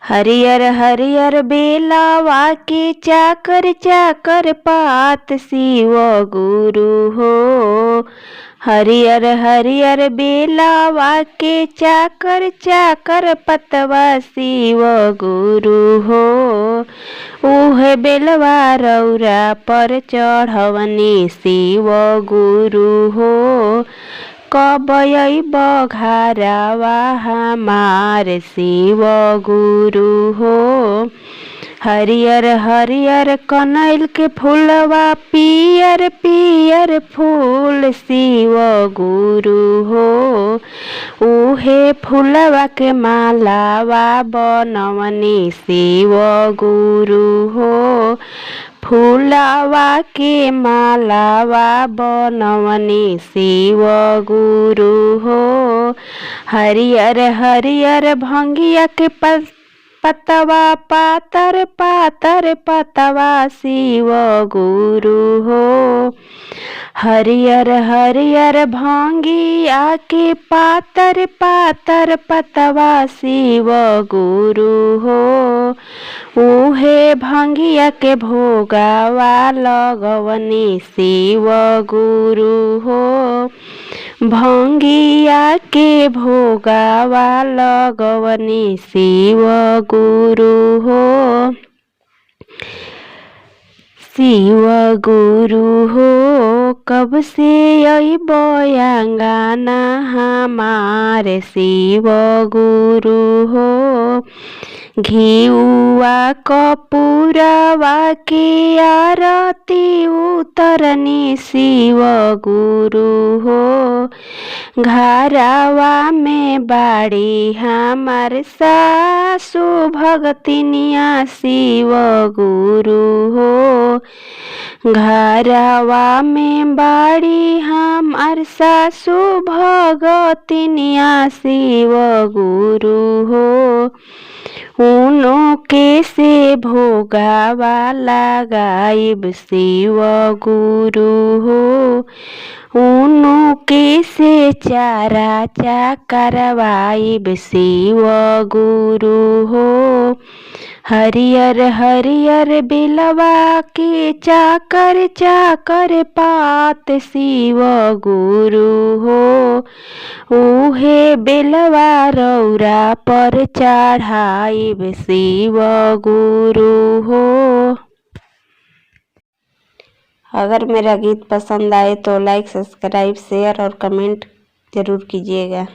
हरियर हरियर बेलावा के चाकर चाकर पात शिव गुरु हो। हरियर हरियर बेलावा के चाकर चाकर पतवा शिव गुरु हो। उहे बेलवा रौरा पर चढ़वनी शिव गुरु हो। कब अइब घरवा हमार शिव गुरु हो। हरियर हरियर कनैल के फूलवा पियर पियर फूल शिव गुरु हो। उहे फूलवा के मालावा बनवनी शिव गुरु हो। फूलवा के मालावा बनवनी शिव गुरु हो। हरियर हरियर भंगिया के पतवा पातर पातर पतवा शिव गुरु हो। हरियर हरियर भंगिया के पातर पातर पतवा शिव गुरु हो। उहे भंगिया के भोगावा लगवनी शिव गुरु हो। भंगिया के भोगावा लगवनी शिव गुरु हो। शिव गुरु हो कब से अइब अंगना हमार शिव गुरु हो। घिउवा कपूरवा के आरती उतरनी शिव गुरु हो। घरवा में बाड़ी हमार सासु भगतिनिया शिव गुरु हो। घरवा में बाड़ी हमार सासु भगतिनिया शिव गुरु हो। उनो के से भोगावा लगाइब शिव गुरु हो। उनो के से चारा चाकरवाइब शिव गुरु हो। हरियर हरियर बेलवा के चाकर चाकर पात शिव गुरु हो। उहे बेलवा रौरा पर चढ़ाइब शिव गुरु हो। अगर मेरा गीत पसंद आए तो लाइक सब्सक्राइब शेयर और कमेंट जरूर कीजिएगा।